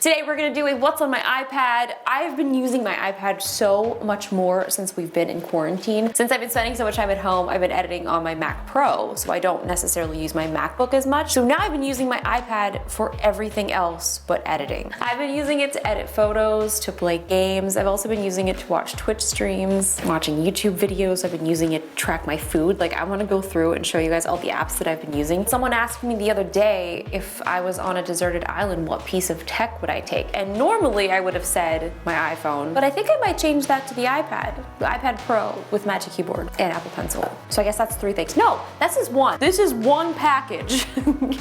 Today we're gonna do a what's on my iPad. I've been using my iPad so much more since we've been in quarantine. Since I've been spending so much time at home, I've been editing on my Mac Pro, so I don't necessarily use my MacBook as much. So now I've been using my iPad for everything else but editing. I've been using it to edit photos, to play games. I've also been using it to watch Twitch streams, watching YouTube videos. I've been using it to track my food. Like, I wanna go through and show you guys all the apps that I've been using. Someone asked me the other day if I was on a deserted island, what piece of tech would I take? And normally I would have said my iPhone, but I think I might change that to the iPad Pro with Magic Keyboard and Apple Pencil. So I guess that's 3 things. No, this is one. This is one package.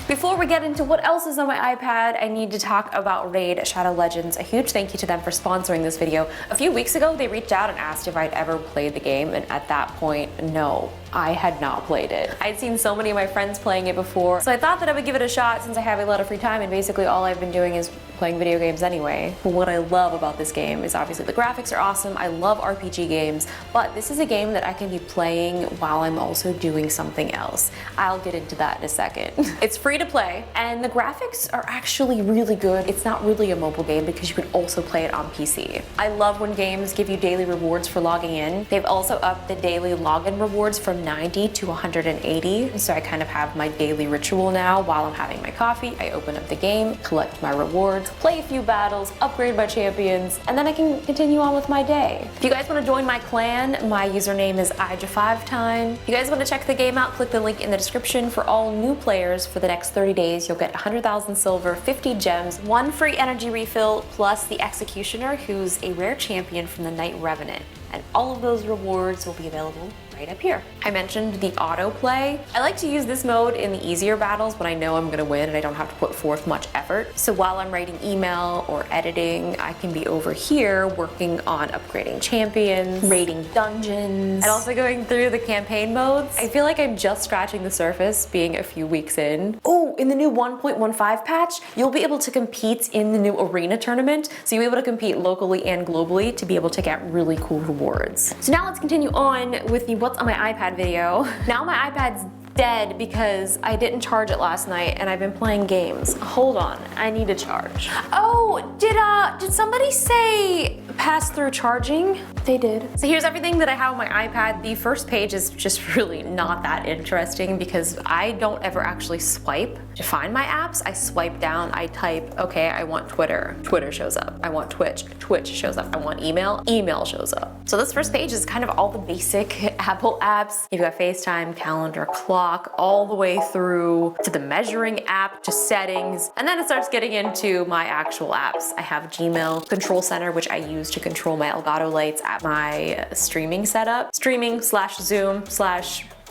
Before we get into what else is on my iPad, I need to talk about Raid Shadow Legends. A huge thank you to them for sponsoring this video. A few weeks ago, they reached out and asked if I'd ever played the game, and at that point, no. I had not played it. I'd seen so many of my friends playing it before, so I thought that I would give it a shot since I have a lot of free time, and basically all I've been doing is playing video games anyway. But what I love about this game is obviously the graphics are awesome. I love RPG games, but this is a game that I can be playing while I'm also doing something else. I'll get into that in a second. It's free to play, and the graphics are actually really good. It's not really a mobile game because you can also play it on PC. I love when games give you daily rewards for logging in. They've also upped the daily login rewards from 90 to 180. So I kind of have my daily ritual now. While I'm having my coffee, I open up the game, collect my rewards, play a few battles, upgrade my champions, and then I can continue on with my day. If you guys want to join my clan, my username is iJustine. If you guys want to check the game out, click the link in the description. For all new players, for the next 30 days, you'll get 100,000 silver, 50 gems, 1 free energy refill, plus the Executioner, who's a rare champion from the Night Revenant. And all of those rewards will be available right up here. I mentioned the autoplay. I like to use this mode in the easier battles when I know I'm gonna win and I don't have to put forth much effort. So while I'm writing email or editing, I can be over here working on upgrading champions, raiding dungeons, and also going through the campaign modes. I feel like I'm just scratching the surface being a few weeks in. Oh, in the new 1.15 patch, you'll be able to compete in the new arena tournament. So you'll be able to compete locally and globally to be able to get really cool rewards. So now let's continue on with the what's on my iPad video. Now my iPad's dead because I didn't charge it last night and I've been playing games. Hold on, I need to charge. Oh, did somebody say pass through charging? They did. So here's everything that I have on my iPad. The first page is just really not that interesting because I don't ever actually swipe to find my apps. I swipe down, I type, okay, I want Twitter. Twitter shows up. I want Twitch. Twitch shows up. I want email. Email shows up. So this first page is kind of all the basic Apple apps. You've got FaceTime, calendar, clock, all the way through to the measuring app, to settings, and then it starts getting into my actual apps. I have Gmail, Control Center, which I use to control my Elgato lights at my streaming setup. Streaming / Zoom /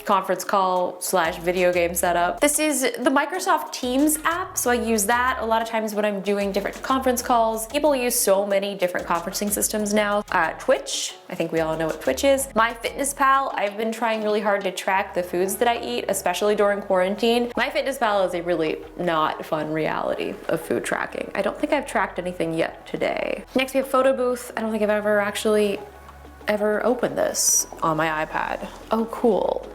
conference call / video game setup. This is the Microsoft Teams app, so I use that a lot of times when I'm doing different conference calls. People use so many different conferencing systems now. Twitch, I think we all know what Twitch is. MyFitnessPal, I've been trying really hard to track the foods that I eat, especially during quarantine. MyFitnessPal is a really not fun reality of food tracking. I don't think I've tracked anything yet today. Next we have Photo Booth. I don't think I've ever opened this on my iPad. Oh, cool.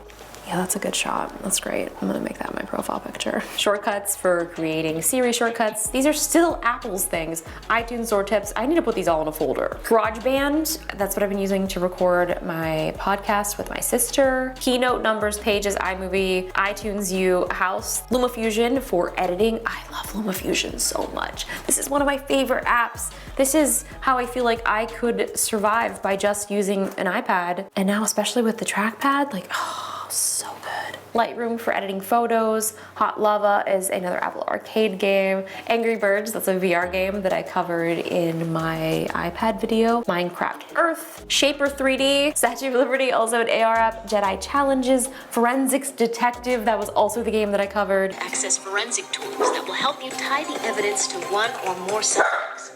Yeah, that's a good shot. That's great. I'm gonna make that my profile picture. Shortcuts for creating Siri shortcuts. These are still Apple's things. iTunes Store Tips. I need to put these all in a folder. GarageBand, that's what I've been using to record my podcast with my sister. Keynote, Numbers, Pages, iMovie, iTunes U, House, LumaFusion for editing. I love LumaFusion so much. This is one of my favorite apps. This is how I feel like I could survive by just using an iPad. And now, especially with the trackpad, like, oh, so good. Lightroom for editing photos. Hot Lava is another Apple Arcade game. Angry Birds, that's a VR game that I covered in my iPad video. Minecraft Earth. Shaper 3D. Statue of Liberty, also an AR app. Jedi Challenges. Forensics Detective, that was also the game that I covered. Access forensic tools that will help you tie the evidence to one or more suspects.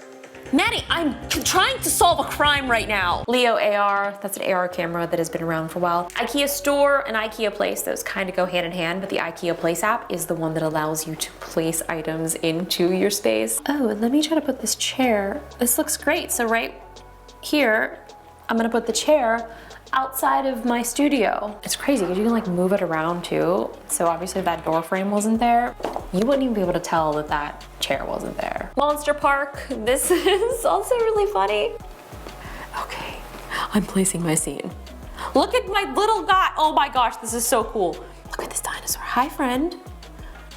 Maddie, I'm trying to solve a crime right now. Leo AR, that's an AR camera that has been around for a while. IKEA Store and IKEA Place, those kind of go hand in hand, but the IKEA Place app is the one that allows you to place items into your space. Oh, and let me try to put this chair. This looks great. So right here, I'm gonna put the chair outside of my studio. It's crazy because you can like move it around too. So obviously if that door frame wasn't there, You wouldn't even be able to tell that that chair wasn't there. Monster Park, this is also really funny. Okay, I'm placing my scene. Look at my little guy. Oh my gosh, this is so cool. Look at this dinosaur. Hi, friend.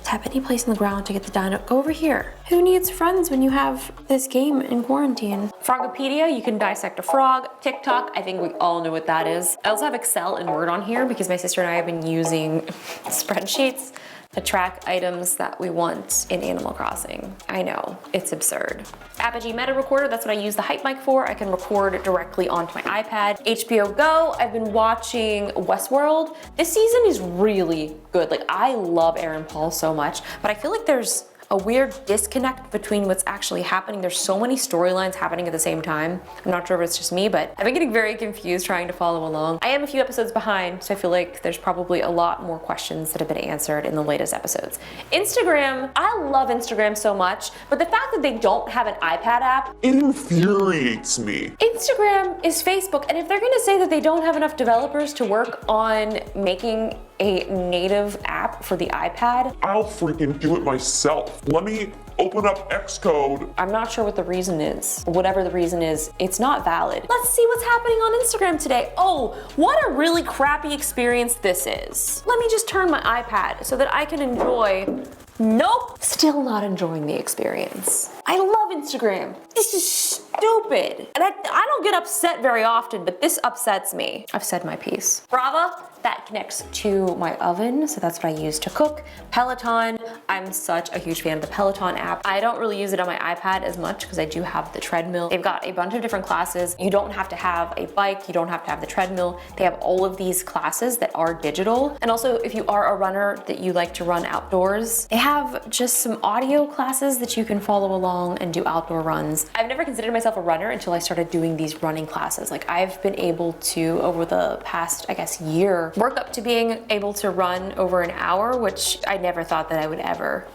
Tap any place on the ground to get the dino. Go over here. Who needs friends when you have this game in quarantine? Frogopedia, you can dissect a frog. TikTok, I think we all know what that is. I also have Excel and Word on here because my sister and I have been using spreadsheets to track items that we want in Animal Crossing. I know, it's absurd. Apogee Meta Recorder, that's what I use the Hype Mic for. I can record directly onto my iPad. HBO Go, I've been watching Westworld. This season is really good. Like, I love Aaron Paul so much, but I feel like there's a weird disconnect between what's actually happening. There's so many storylines happening at the same time. I'm not sure if it's just me, but I've been getting very confused trying to follow along. I am a few episodes behind, so I feel like there's probably a lot more questions that have been answered in the latest episodes. Instagram, I love Instagram so much, but the fact that they don't have an iPad app, it infuriates me. Instagram is Facebook, and if they're gonna say that they don't have enough developers to work on making a native app for the iPad, I'll freaking do it myself. Let me open up Xcode. I'm not sure what the reason is. Whatever the reason is, it's not valid. Let's see what's happening on Instagram today. Oh, what a really crappy experience this is. Let me just turn my iPad so that I can enjoy. Nope, still not enjoying the experience. I love Instagram. This is stupid. And I don't get upset very often, but this upsets me. I've said my piece. Brava, that connects to my oven, so that's what I use to cook. Peloton, I'm such a huge fan of the Peloton app. I don't really use it on my iPad as much because I do have the treadmill. They've got a bunch of different classes. You don't have to have a bike, you don't have to have the treadmill. They have all of these classes that are digital. And also, if you are a runner that you like to run outdoors, they have just some audio classes that you can follow along and do outdoor runs. I've never considered myself a runner until I started doing these running classes. Like, I've been able to, over the past, I guess, year, work up to being able to run over an hour, which I never thought that I would ever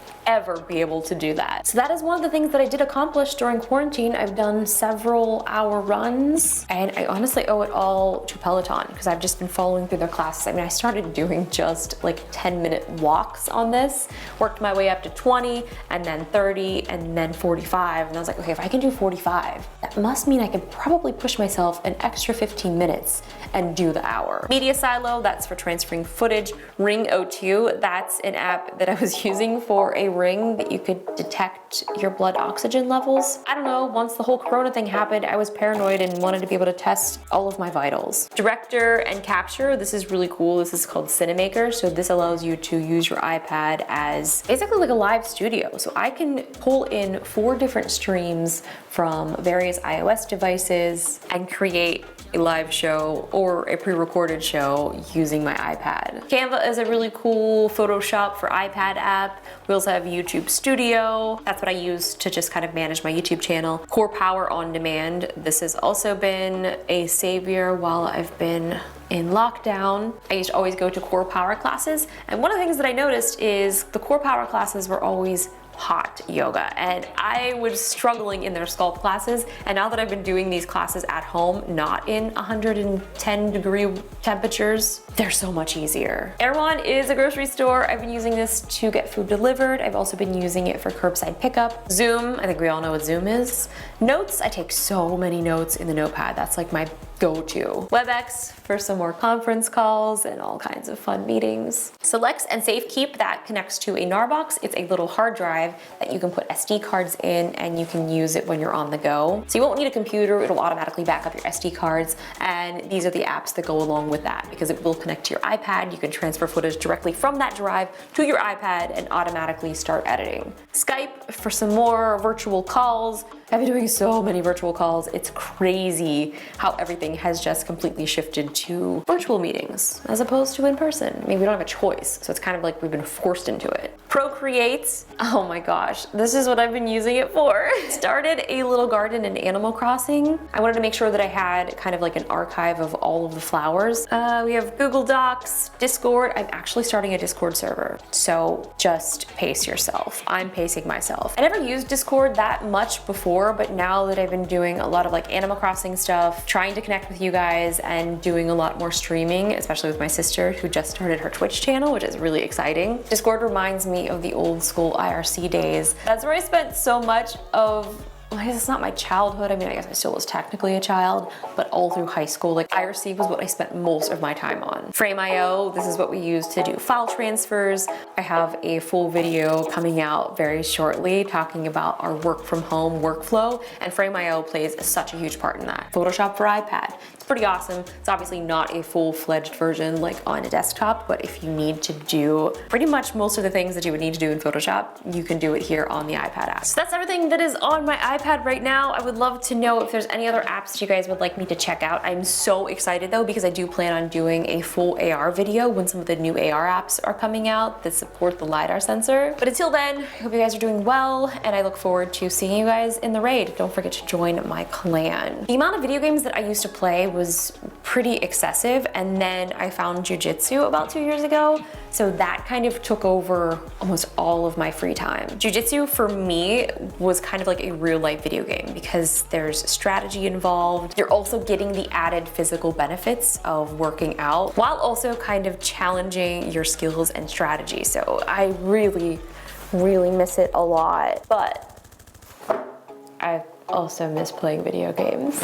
be able to do that. So that is one of the things that I did accomplish during quarantine. I've done several hour runs, and I honestly owe it all to Peloton because I've just been following through their classes. I mean, I started doing just like 10-minute walks on this, worked my way up to 20, and then 30, and then 45. And I was like, okay, if I can do 45, that must mean I could probably push myself an extra 15 minutes and do the hour. Media Silo, that's for transferring footage. Ring O2, that's an app that I was using for a ring that you could detect your blood oxygen levels. I don't know, once the whole Corona thing happened, I was paranoid and wanted to be able to test all of my vitals. Director and capture, this is really cool. This is called Cinemaker. So this allows you to use your iPad as basically like a live studio. So I can pull in 4 different streams from various iOS devices and create a live show or a pre-recorded show using my iPad. Canva is a really cool Photoshop for iPad app. We also have YouTube Studio. That's what I use to just kind of manage my YouTube channel. Core Power on Demand. This has also been a savior while I've been in lockdown. I used to always go to Core Power classes, and one of the things that I noticed is the Core Power classes were always hot yoga, and I was struggling in their sculpt classes, and now that I've been doing these classes at home, not in 110-degree temperatures, they're so much easier. Erewhon is a grocery store. I've been using this to get food delivered. I've also been using it for curbside pickup. Zoom, I think we all know what Zoom is. Notes, I take so many notes in the notepad. That's like my go-to. WebEx for some more conference calls and all kinds of fun meetings. Selects and SafeKeep, that connects to a Narbox. It's a little hard drive that you can put SD cards in and you can use it when you're on the go. So you won't need a computer, it'll automatically back up your SD cards, and these are the apps that go along with that because it will connect to your iPad. You can transfer footage directly from that drive to your iPad and automatically start editing. Skype for some more virtual calls. I've been doing so many virtual calls. It's crazy how everything has just completely shifted to virtual meetings as opposed to in person. I mean, we don't have a choice, so it's kind of like we've been forced into it. Procreate, oh my my gosh, this is what I've been using it for. Started a little garden in Animal Crossing. I wanted to make sure that I had kind of like an archive of all of the flowers. We have Google Docs, Discord. I'm actually starting a Discord server, so just pace yourself. I'm pacing myself. I never used Discord that much before, but now that I've been doing a lot of like Animal Crossing stuff, trying to connect with you guys and doing a lot more streaming, especially with my sister who just started her Twitch channel, which is really exciting. Discord reminds me of the old school IRC days. That's where I spent so much of, I guess it's not my childhood. I mean, I guess I still was technically a child, but all through high school, like IRC was what I spent most of my time on. Frame.io, this is what we use to do file transfers. I have a full video coming out very shortly talking about our work from home workflow, and Frame.io plays such a huge part in that. Photoshop for iPad. It's pretty awesome. It's obviously not a full-fledged version like on a desktop, but if you need to do pretty much most of the things that you would need to do in Photoshop, you can do it here on the iPad app. So that's everything that is on my iPad right now. I would love to know if there's any other apps that you guys would like me to check out. I'm so excited though, because I do plan on doing a full AR video when some of the new AR apps are coming out that support the LiDAR sensor. But until then, I hope you guys are doing well, and I look forward to seeing you guys in the raid. Don't forget to join my clan. The amount of video games that I used to play was pretty excessive, and then I found jiu-jitsu about 2 years ago, so that kind of took over almost all of my free time. Jiu-jitsu for me was kind of like a real life video game because there's strategy involved. You're also getting the added physical benefits of working out while also kind of challenging your skills and strategy. So I really, really miss it a lot, but I also miss playing video games.